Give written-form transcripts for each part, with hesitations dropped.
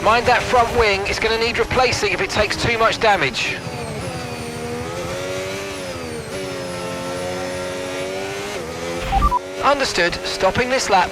Mind that front wing, it's going to need replacing if it takes too much damage. Understood, stopping this lap.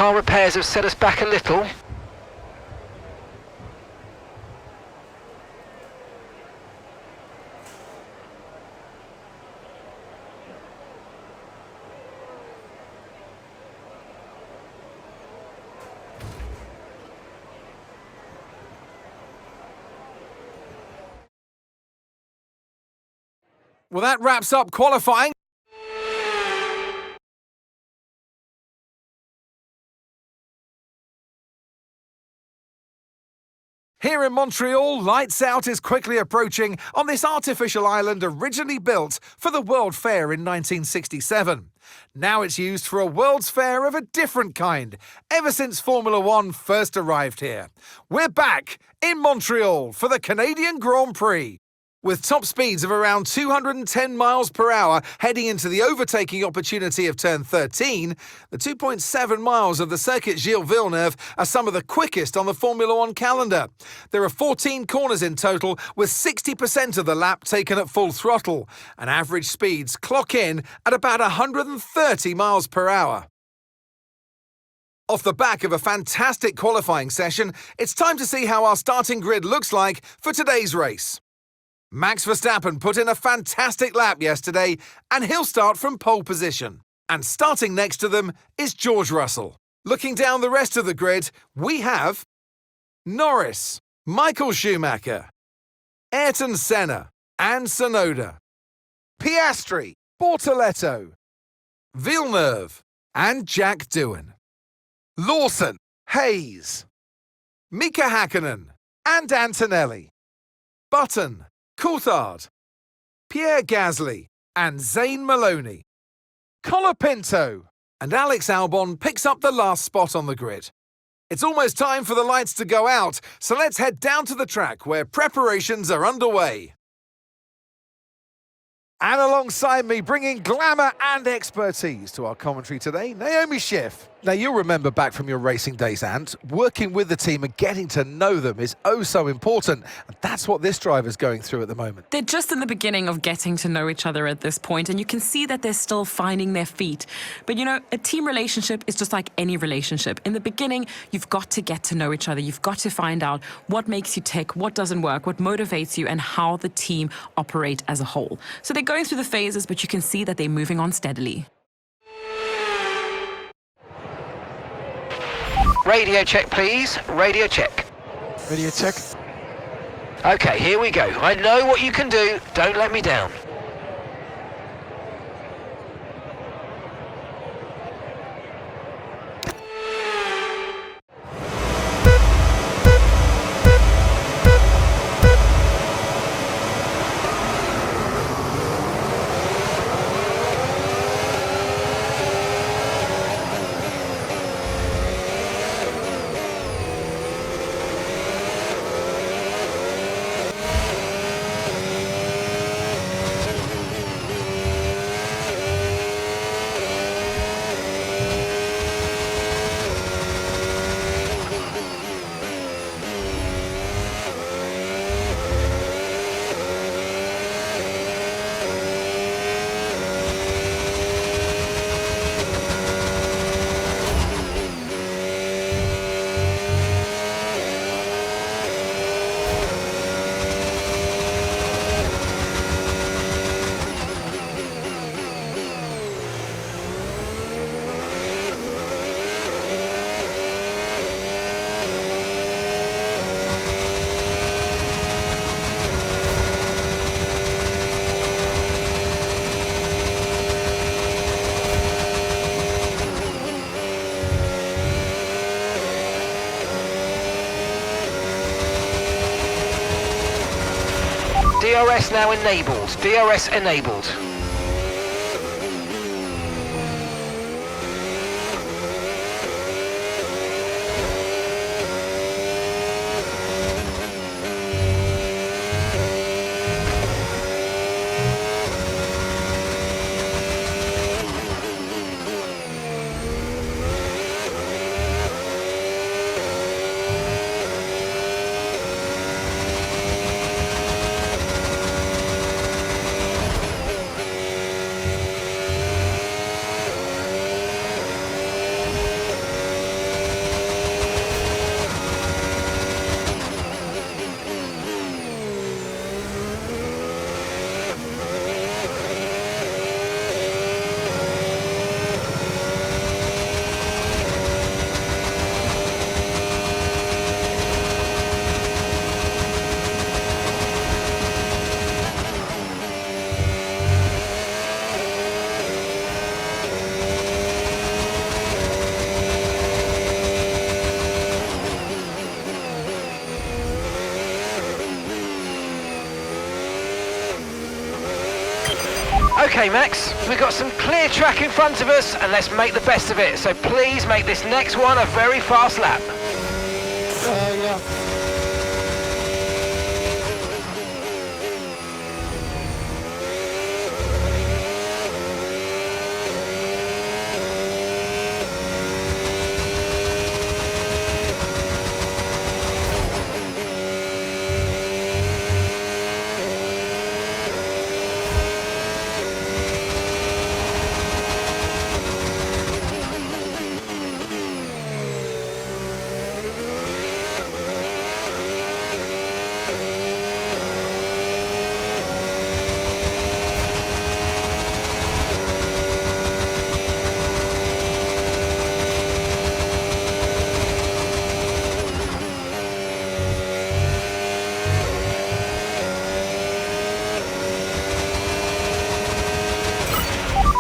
Car repairs have set us back a little. Well, that wraps up qualifying. Here in Montreal, lights out is quickly approaching on this artificial island originally built for the World Fair in 1967. Now it's used for a World's Fair of a different kind, ever since Formula One first arrived here. We're back in Montreal for the Canadian Grand Prix. With top speeds of around 210 miles per hour heading into the overtaking opportunity of turn 13, the 2.7 miles of the circuit Gilles Villeneuve are some of the quickest on the Formula One calendar. There are 14 corners in total, with 60% of the lap taken at full throttle, and average speeds clock in at about 130 miles per hour. Off the back of a fantastic qualifying session, it's time to see how our starting grid looks like for today's race. Max Verstappen put in a fantastic lap yesterday, and he'll start from pole position. And starting next to them is George Russell. Looking down the rest of the grid, we have Norris, Michael Schumacher, Ayrton Senna and Tsunoda, Piastri, Bortoleto, Villeneuve and Jack Doohan, Lawson, Hayes, Mika Hakkinen and Antonelli, Button, Coulthard, Pierre Gasly and Zane Maloney, Colapinto and Alex Albon picks up the last spot on the grid. It's almost time for the lights to go out, so let's head down to the track where preparations are underway. And alongside me, bringing glamour and expertise to our commentary today, Naomi Schiff. Now, you'll remember back from your racing days, Ant, working with the team and getting to know them is oh so important. And that's what this driver's going through at the moment. They're just in the beginning of getting to know each other at this point, and you can see that they're still finding their feet. But, you know, a team relationship is just like any relationship. In the beginning, you've got to get to know each other. You've got to find out what makes you tick, what doesn't work, what motivates you, and how the team operate as a whole. So they're going through the phases, but you can see that they're moving on steadily. Radio check, please. Radio check. Radio check. Okay, here we go. I know what you can do. Don't let me down. DRS now enabled. DRS enabled. Okay, Max, we've got some clear track in front of us, and let's make the best of it. So please make this next one a very fast lap. Yeah.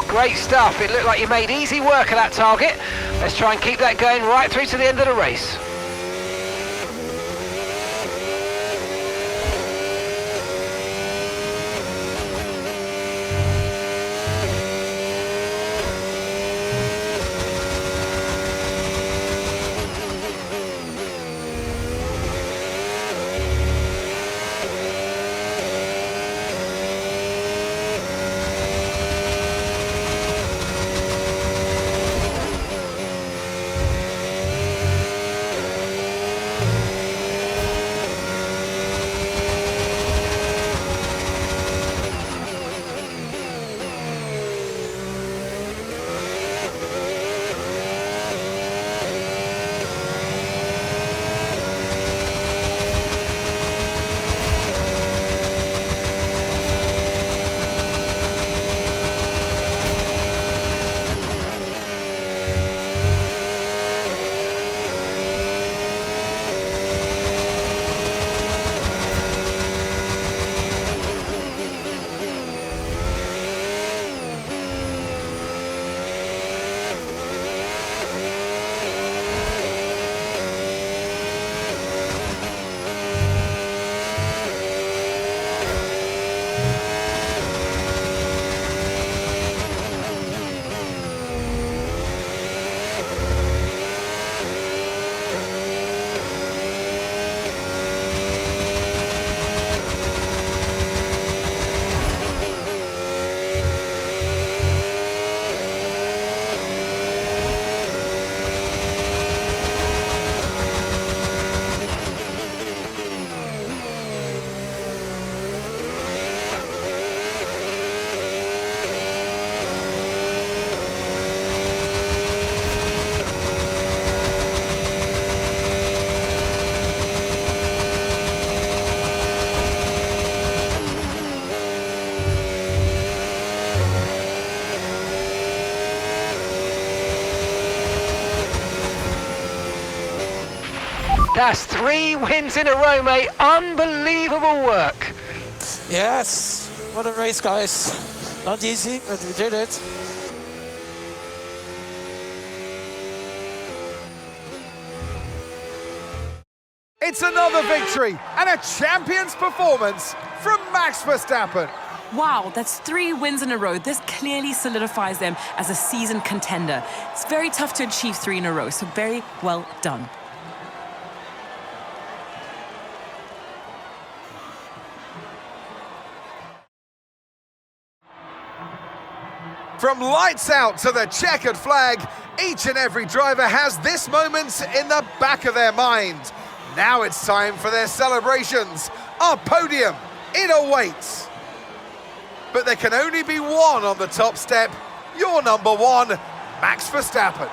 Great stuff. It looked like you made easy work of that target. Let's try and keep that going right through to the end of the race. That's 3 wins in a row, mate. Unbelievable work. Yes, what a race, guys. Not easy, but we did it. It's another victory and a champion's performance from Max Verstappen. Wow, that's 3 wins in a row. This clearly solidifies them as a season contender. It's very tough to achieve 3 in a row, so very well done. From lights out to the checkered flag, each and every driver has this moment in the back of their mind. Now it's time for their celebrations. Our podium, it awaits. But there can only be one on the top step. Your number 1, Max Verstappen.